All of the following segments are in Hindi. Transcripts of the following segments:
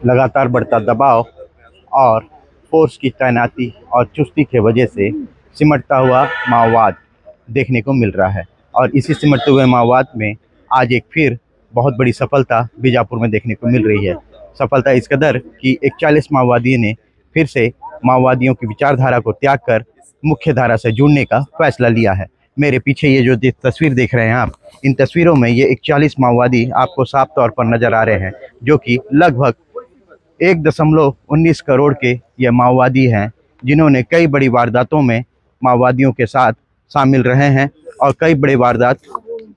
लगातार बढ़ता दबाव और फोर्स की तैनाती और चुस्ती की वजह से सिमटता हुआ माओवाद देखने को मिल रहा है। और इसी सिमटते हुए माओवाद में आज एक फिर बहुत बड़ी सफलता बीजापुर में देखने को मिल रही है। सफलता इस कदर कि 41 माओवादियों ने फिर से माओवादियों की विचारधारा को त्याग कर मुख्य धारा से जुड़ने का फैसला लिया है। मेरे पीछे ये जो तस्वीर देख रहे हैं आप, इन तस्वीरों में ये 41 माओवादी आपको साफ तौर पर नजर आ रहे हैं, जो कि लगभग 1.19 करोड़ के ये माओवादी हैं, जिन्होंने कई बड़ी वारदातों में माओवादियों के साथ शामिल रहे हैं और कई बड़े वारदात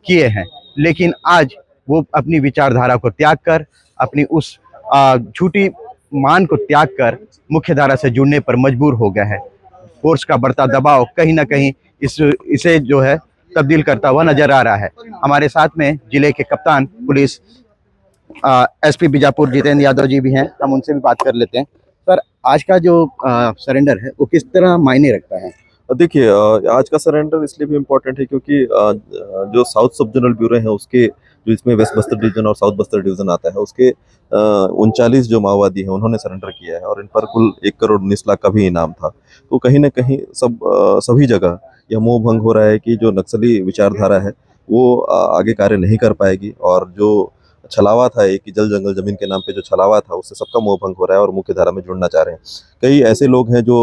किए हैं। लेकिन आज वो अपनी विचारधारा को त्याग कर, अपनी उस झूठी मान को त्याग कर मुख्यधारा से जुड़ने पर मजबूर हो गए हैं। फोर्स का बढ़ता दबाव कहीं ना कहीं इसे जो है तब्दील करता हुआ नजर आ रहा है। हमारे साथ में जिले के कप्तान पुलिस एसपी बीजापुर जितेंद्र यादव जी भी हैं, हम उनसे भी बात कर लेते हैं। सर, आज का जो सरेंडर है वो किस तरह मायने रखता है? देखिए, आज का सरेंडर इसलिए भी इम्पोर्टेंट है क्योंकि जो साउथ सब जोनल ब्यूरो है उसके जो इसमें वेस्ट बस्तर डिवीजन और साउथ बस्तर डिवीजन आता है उसके 39 जो माओवादी हैं उन्होंने सरेंडर किया है और इन पर कुल 1 करोड़ 19 लाख का भी इनाम था। तो कहीं ना कहीं सभी जगह यह मोह भंग हो रहा है कि जो नक्सली विचारधारा है वो आगे कार्य नहीं कर पाएगी और जो छलावा था, एक ही जल जंगल जमीन के नाम पे जो छलावा था उससे सबका मोह भंग हो रहा है और मुख्य धारा में जुड़ना चाह रहे हैं। कई ऐसे लोग हैं जो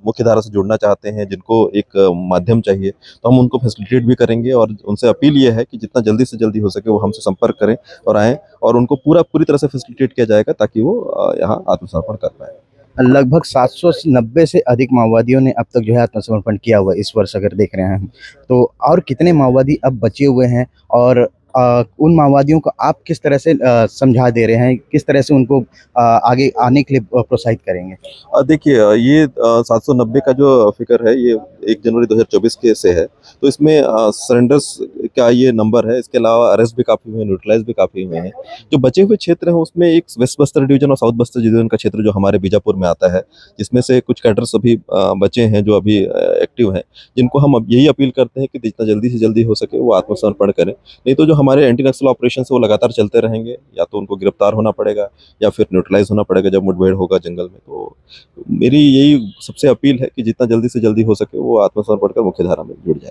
मुख्य धारा से जुड़ना चाहते हैं, जिनको एक माध्यम चाहिए, तो हम उनको फैसिलिटेट भी करेंगे और उनसे अपील ये है कि जितना जल्दी से जल्दी हो सके वो हमसे संपर्क करें और आएँ और उनको पूरी तरह से फैसिलिटेट किया जाएगा ताकि वो यहाँ आत्मसमर्पण कर पाए। लगभग 790 से अधिक माओवादियों ने अब तक जो है आत्मसमर्पण किया हुआ है इस वर्ष, अगर देख रहे हैं हम तो। और कितने माओवादी अब बचे हुए हैं और उन माओवादियों को आप किस तरह से समझा दे रहे हैं, किस तरह से उनको आगे आने के लिए प्रोत्साहित करेंगे? देखिए, ये 790 का जो फिगर है ये 1 जनवरी 2024 के से है, तो इसमें सरेंडर्स का ये नंबर है। इसके अलावा अरेस्ट भी काफ़ी हुए हैं, न्यूट्रलाइज भी काफ़ी हुए हैं। जो बचे हुए क्षेत्र हैं उसमें एक वेस्ट बस्तर डिवीजन और साउथ बस्तर डिवीजन का क्षेत्र जो हमारे बीजापुर में आता है, जिसमें से कुछ कैडर्स अभी बचे हैं जो अभी एक्टिव हैं, जिनको हम अब यही अपील करते हैं कि जितना जल्दी से जल्दी हो सके वो आत्मसमर्पण करें। नहीं तो जो हमारे एंटी नक्सल ऑपरेशन वो लगातार चलते रहेंगे, या तो उनको गिरफ्तार होना पड़ेगा या फिर न्यूट्रलाइज होना पड़ेगा जब मुठभेड़ होगा जंगल में। तो मेरी यही सबसे अपील है कि जितना जल्दी से जल्दी हो सके वो आत्मसमर्पण कर मुख्य धारा में जुड़ जाए।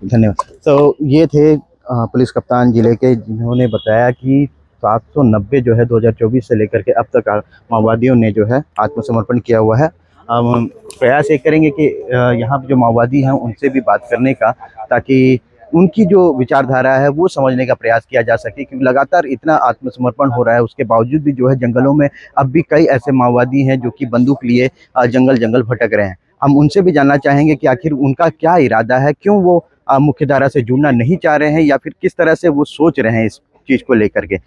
धन्यवाद। तो ये थे पुलिस कप्तान जिले के, जिन्होंने बताया कि 790 जो है 2024 से लेकर के अब तक माओवादियों ने जो है आत्मसमर्पण किया हुआ है। हम प्रयास ये करेंगे कि यहाँ पे जो माओवादी हैं उनसे भी बात करने का, ताकि उनकी जो विचारधारा है वो समझने का प्रयास किया जा सके, क्योंकि लगातार इतना आत्मसमर्पण हो रहा है उसके बावजूद भी जो है जंगलों में अब भी कई ऐसे माओवादी हैं जो कि बंदूक लिए जंगल जंगल भटक रहे हैं। हम उनसे भी जानना चाहेंगे कि आखिर उनका क्या इरादा है, क्यों वो मुख्य धारा से जुड़ना नहीं चाह रहे हैं, या फिर किस तरह से वो सोच रहे हैं इस चीज को लेकर के।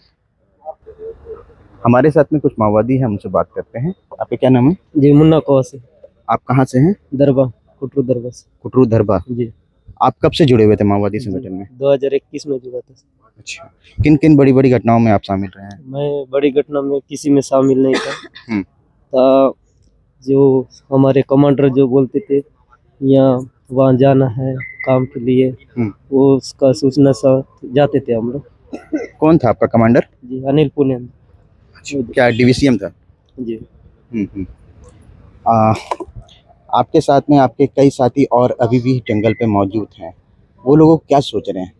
हमारे साथ में कुछ माओवादी हैं, हमसे बात करते हैं। आपका क्या नाम है? जी, मुन्ना कौस। आप कहाँ से हैं? दरबा, कुटरू दरबा से। कुटरू दरबा। जी। आप कब से जुड़े हुए थे माओवादी संगठन में? 2021 में जुड़ा था। अच्छा, किन किन बड़ी बड़ी घटनाओं में आप शामिल रहे हैं? मैं बड़ी घटना में किसी में शामिल नहीं था। हम्म। जो हमारे कमांडर जो बोलते थे यहाँ वहाँ जाना है काम के लिए, वो उसका सूचना सा जाते थे हम लोग। कौन था आपका कमांडर? जी, अनिल पुनिया। क्या डीवीसीएम था? जी। हम्म। आपके साथ में आपके कई साथी और अभी भी जंगल पे मौजूद हैं, वो लोग क्या सोच रहे हैं?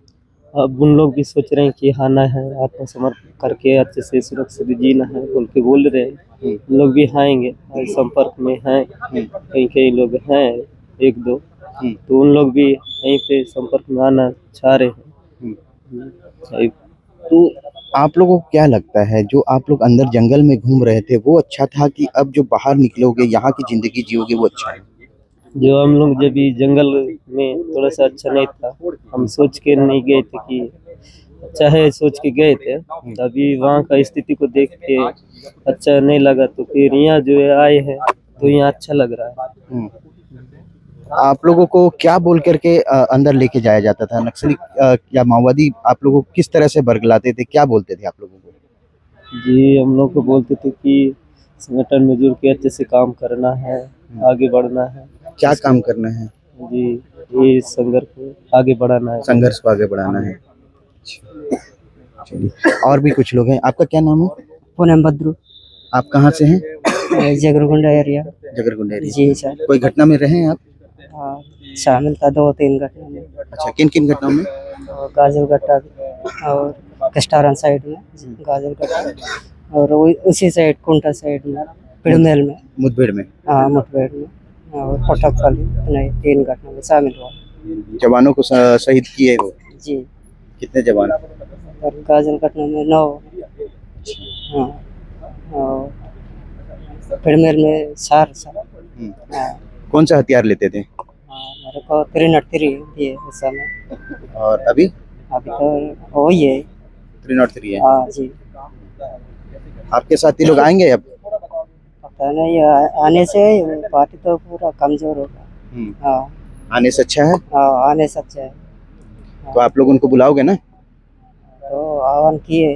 अब उन लोग भी सोच रहे हैं कि आना है, आत्मसमर्पण करके अच्छे से सुरक्षित जीना है बोल के बोल रहे हैं। लोग भी आएंगे, संपर्क में हैं, कई कई लोग हैं, 1-2, तो उन लोग भी यहीं पे संपर्क में आना चाह रहे हैं। तो आप लोगों को क्या लगता है, जो आप लोग अंदर जंगल में घूम रहे थे वो अच्छा था, कि अब जो बाहर निकलोगे यहाँ की जिंदगी जियोगे वो अच्छा है? जो हम लोग जब भी जंगल में थोड़ा सा अच्छा नहीं था, हम सोच के नहीं गए थे कि अच्छा है, सोच के गए थे। अभी वहाँ का स्थिति को देख के अच्छा नहीं लगा, तो फिर यहाँ जो है आए हैं तो यहाँ अच्छा लग रहा है। आप लोगों को क्या बोल करके अंदर लेके जाया जाता था? नक्सली या माओवादी आप लोगों को किस तरह से बरगलाते थे, क्या बोलते थे आप लोगों को? जी, हम लोग को बोलते थे कि संगठन में जुड़ के अच्छे से काम करना है, आगे बढ़ना है। क्या काम करना है? जी, ये संघर्ष को आगे बढ़ाना है। संघर्ष को आगे बढ़ाना है। चलिए, और भी कुछ लोग हैं। आपका क्या नाम है? पूनम बद्रू आप कहाँ से हैं? जगरगुंडा एरिया। जगरगुंडा एरिया। जी सर। कोई घटना में रहे हैं आप? हाँ, शामिल था 2-3 घटना में। अच्छा, किन किन घटनाओं में? और गाजलगट्टा और कस्टारन साइड में गाजलगट्टा, और उसी साइड कुंटा साइड में पिड़मेल में, मुठभेड़ में? हाँ मुठभेड़ में, और पटकफली नहीं, 3 घटना में शामिल हुआ। जवानों को शहीद किए हो? जी। कितने जवान? और गाजलगट्टा में 9, हाँ, और पिड़मेल में 4 सर। हाँ, कौन सा हथियार लेते थे? मेरे को 303 ये उस समय। और अभी? अभी तो वही है। 303 है। हाँ जी। आपके साथी लोग आएंगे अब? पता नहीं, आने से पार्टी तो पूरा कमजोर होगा। हाँ आने से अच्छा है? हाँ, आने से अच्छा है। तो आप लोग उनको बुलाओगे ना? तो आह्वान किए।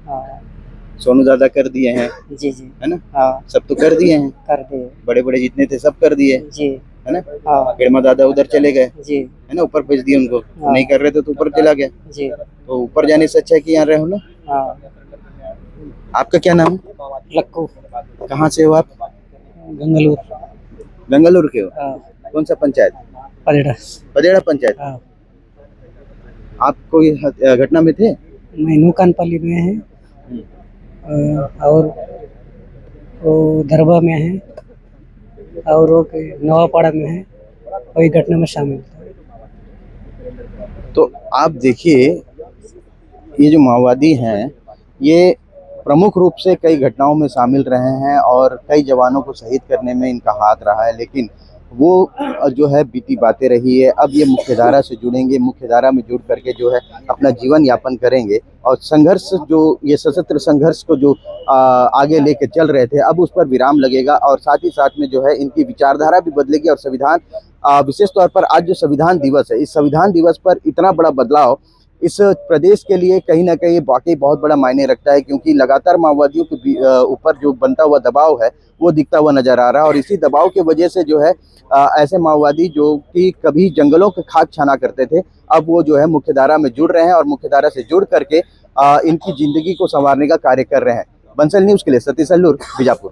हाँ सोनू दादा कर दिए हैं, जी जी, है ना? हाँ सब तो कर दिए हैं, कर दिए बड़े बड़े जितने थे सब कर दिए, जी, है ना? हाँ गेड़मा दादा उधर चले गए, जी, है ना? ऊपर भेज दिए उनको। हाँ। नहीं कर रहे थे तो ऊपर चला गया। जी, तो ऊपर जाने से अच्छा है कि यहाँ रहे हो ना। हाँ। आपका क्या नाम है? लक्कू, कहाँ से हो आप? गंगलूर। बेंगलुरु के हो? हाँ, कौन सा पंचायत? पलेड़ा। पदेड़ा पंचायत। हाँ, आप कोई घटना में थे? मैं नूकानपल्ली में है, और वो दरबा में है, और वो नवापाड़ा में है, वही घटना में शामिल था। तो आप देखिए, ये जो माओवादी हैं, ये प्रमुख रूप से कई घटनाओं में शामिल रहे हैं और कई जवानों को शहीद करने में इनका हाथ रहा है, लेकिन वो जो है बीती बातें रही है। अब ये मुख्यधारा से जुड़ेंगे, मुख्यधारा में जुड़ करके जो है अपना जीवन यापन करेंगे और संघर्ष, जो ये सशस्त्र संघर्ष को जो आगे लेके चल रहे थे, अब उस पर विराम लगेगा और साथ ही साथ में जो है इनकी विचारधारा भी बदलेगी। और संविधान, विशेष तौर पर आज जो संविधान दिवस है, इस संविधान दिवस पर इतना बड़ा बदलाव इस प्रदेश के लिए कहीं ना कहीं वाकई बहुत बड़ा मायने रखता है, क्योंकि लगातार माओवादियों के ऊपर जो बनता हुआ दबाव है वो दिखता हुआ नजर आ रहा है। और इसी दबाव की वजह से जो है ऐसे माओवादी जो कि कभी जंगलों के खाक छाना करते थे, अब वो जो है मुख्यधारा में जुड़ रहे हैं और मुख्यधारा से जुड़ करके इनकी जिंदगी को संवारने का कार्य कर रहे हैं। बंसल न्यूज़ के लिए सतीश अल्लूर, बीजापुर।